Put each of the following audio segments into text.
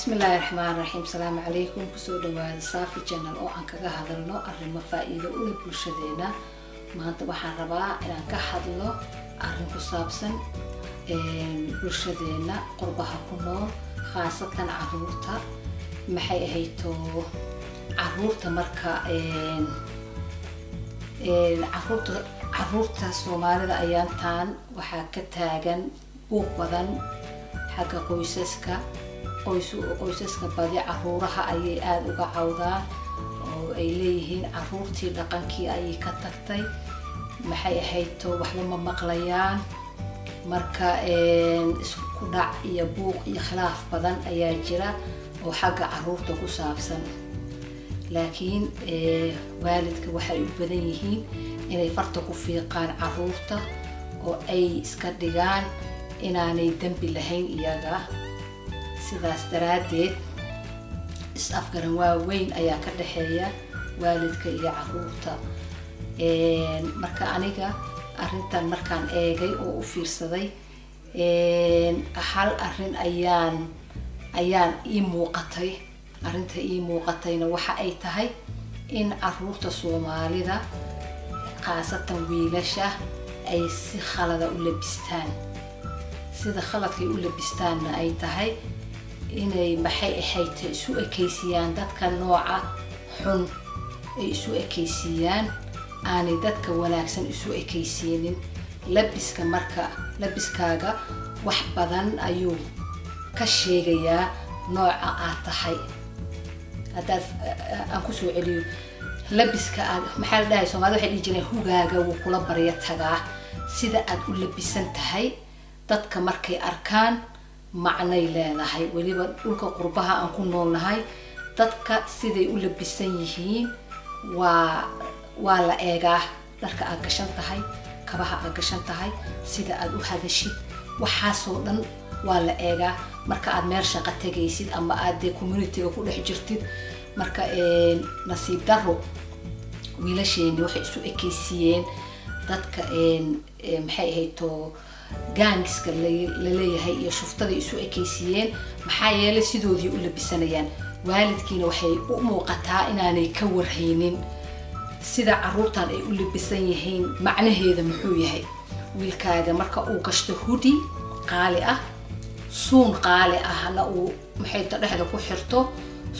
بسم الله الرحمن الرحيم. السلام عليكم. كسو دواad Safi channel oo aan kaga hadalno arrimo faa'iido u leh bulshadeena. Maanta waxaan rabaa inaan ka hadlo arrin ku saabsan bulshadeena qurbaha ku nool, khaasatan caruurta. Maxay ahayto caruurta marka caruurta Soomaalida ayaantaan waxaa ka taagan buuq badan xagga qoysaska badi caruuraha ayay aad uga cawdaan oo ay leeyihiin caruurtii dhaqankii ayay ka tagtay. Maxay ahayto waxba ma maqlayaan, marka isku dhac iyo buuq iyo khilaaf badan ayaa jira oo xagga caruurta ku saabsan. laakiin waalidka waxay u badan yihiin inay farta ku fiiqaan caruurta oo ay iska dhigaan inaanay dambi lahayn iyaga. sidaas daraadeed is-afgaran waaweyn ayaa ka dhaxeeya waalidka iyo caruurta. marka aniga arrintan markaan eegay oo u fiirsaday hal arrin ayaan ii muuqatay. arrinta ii muuqatayna waxa ay tahay in caruurta Soomaalida khaasatan wiilasha ay si khalada u labistaan. sida khaladkay u labistaanna ay tahay inay maxay ahayto isu ekeysiyaan dadka nooca xun ay isu ekeysiyaan, aanay dadka wanaagsan isu ekeysiinin. labiskaaga wax badan ayuu ka sheegayaa nooca aad tahay. haddaad aan ku soo celiyo labiska aad maxaa la dhahay Soomaalida waxay dhihi jireen hugaaga wuu kula barya tagaa. sida aad u labisan tahay dadka markay arkaan macnay leedahay. weliba dhulka qurbaha aan ku noolnahay dadka siday u labisan yihiin waa la eegaa. dharka aad gashan tahay, kabaha aad gashan tahay, sida aad u hadashid, waxaasoo dhan waa la eegaa marka aad meel shaqo tagaysid ama aad community-ga ku dhex jirtid. marka nasiib daro wiilasheeni waxay isu ekeysiyeen dadka maxay ahayto gaangiska la leeyahay iyo shuftada isu ekeysiyeen. maxaa yeelay sidoodii u labisanayaan. waalidkiina waxay u muuqataa inaanay ka warhaynin sida caruurtan ay u labisan yihiin macnaheeda muxuu yahay. wiilkaaga marka uu gashto hoodie qaali ah, suun qaali ahna uu maxay dhexda ku xirto,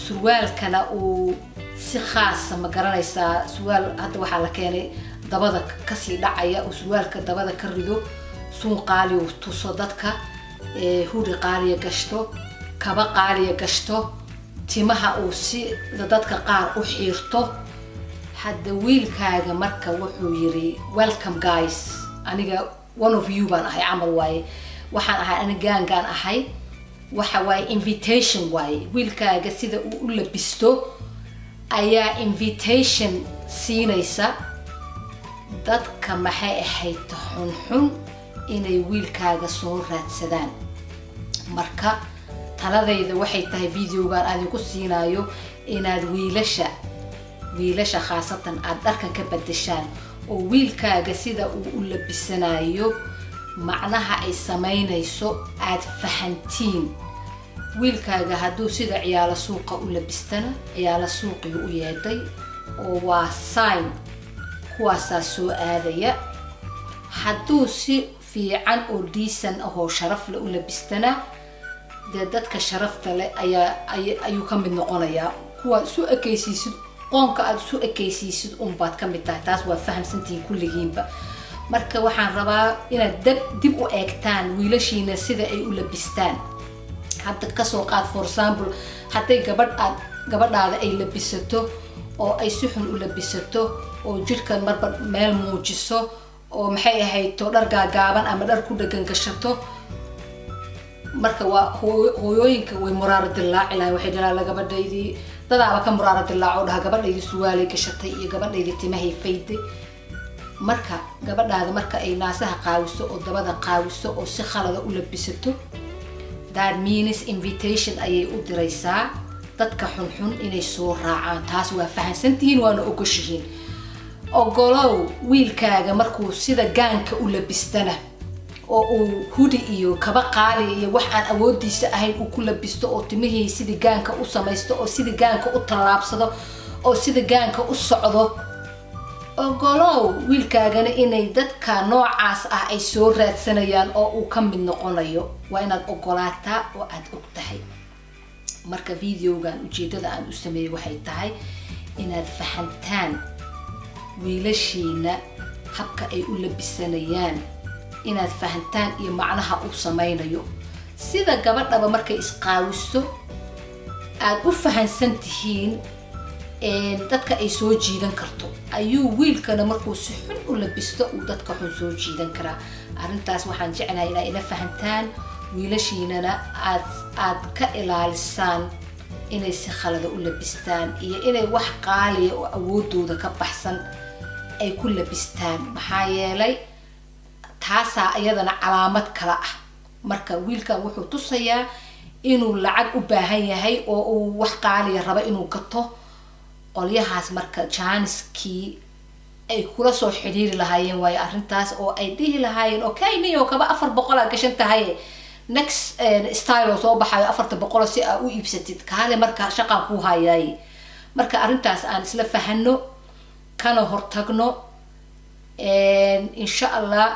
surwaalkana uu si khaas ma garanaysaa surwaal hadda waxaa la keenay dabada ka sii dhacaya oo surwaalka dabada ka rido, suun qaali uu tuso dadka, hoodie qaali gashto, kaba qaali gashto, timaha uu si dadka qaar u xiirto. hadda wiilkaaga marka wuxuu yiri welcome guys, aniga one of you baan ahay camal waaye, waxaan ahay aniga gaangaan ahay, waxa waaye invitation waaye. wiilkaaga sida uu u labisto ayaa invitation siinaysa dadka maxay ahayd xun inay wiilkaaga soo raadsadaan. marka taladayda waxay tahay videogan aan idinku siinayo inaad wiilasha khaasatan aad dharka ka bedeshaan oo wiilkaaga sida uu u labisanayo macnaha ay samaynayso aad fahantiin. wiilkaaga hadduu sida ciyaala suuqa u labistana ciyaala suuqii u yeedhay oo waa sign kuwaasaa soo aadaya. hadduu si fiican oo decent ahoo sharaf leh u labistana dee dadka sharafta leh ayuu ka mid noqonayaa. kuwaad isu ekeysiisid qoonka aad isu ekeysiisid unbaad ka mid tahay. taas waa fahamsantihiin kulligiinba. marka waxaan rabaa inaad dib u eegtaan wiilashiina sida ay u labistaan. hadda kasoo qaad for example hadday gabadhaada ay labisato oo ay si xun u labisato oo jidhka marba meel muujiso oo maxay ahayto dhar gaagaaban ama dhar ku dhagan gashato, marka waa hooyooyinka way muraaro dilaaci lahayn. waxay dhalaan gabadhaydii dadaaba ka muraaro dilaaco dhaha gabadhaydii suwaalay gashatay iyo gabadhaydii timahay fayday. marka gabadhaada marka ay naasaha qaawiso oo dabada qaawiso oo si khalada u labisato, that means invitation ayay u diraysaa dadka xunxun inay soo raacaan. taas waa fahansantihiin waana ogoshihiin. ogolow wiilkaaga markuu sida gaanka u labistana oo uu hoodie iyo kaba qaali iyo wax aan awoodiisa ahayn uu ku labisto oo timihii sidii gaanka u samaysto oo sidii gaanka u tallaabsado oo sidii gaanka u socdo ogolow wiilkaagana inay dadka noocaas ah ay soo raadsanayaan oo uu ka mid noqonayo waa inaad ogolaataa oo aad og tahay marka videogan ujeedada aan u sameeyay waxay tahay inaad fahantaan wiilashiina habka ay u labisanayaan inaad fahantaan iyo macnaha uu samaynayo sida gabadhaba markay isqaawiso aad u fahansan tihiin dadka ay soo jiidan karto ayuu wiilkana markuu si xun u labisto uu dadka xun soo jiidan karaa arrintaas waxaan jeclahay inaad ila fahantaan wiilashiinana aad ka ilaalisaan inay si khalada u labistaan iyo inay wax qaaliya oo awoodooda ka baxsan ay ku labistaan maxaa yeelay taasaa iyadana calaamad kala ah marka wiilkan wuxuu tusayaa inuu lacag u baahan yahay oo uu wax qaaliya rabo inuu gato qolyahaas marka jaaniskii ay kula soo xiriiri lahaayeen waayo arrintaas oo ay dhihi lahaayeen okay niyo kaba 400 gashan tahay next style soo baxayo 400 si aad u iibsatid kaale marka shaqan ku hayay marka arrintaas aan isla fahano kana hortagno insha Allah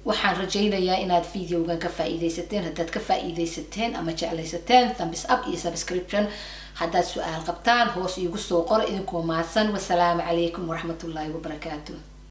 waxaan rajaynayaa inaad videogan ka faa'iideysateen haddaad ka faa'iideysateen ama jeclaysateen thumbs up iyo subscription haddaad su'aal qabtaan hoos iigu soo qoro idinkoo mahadsan wasalaamu calaykum waraxmatullaahi wabarakaatuh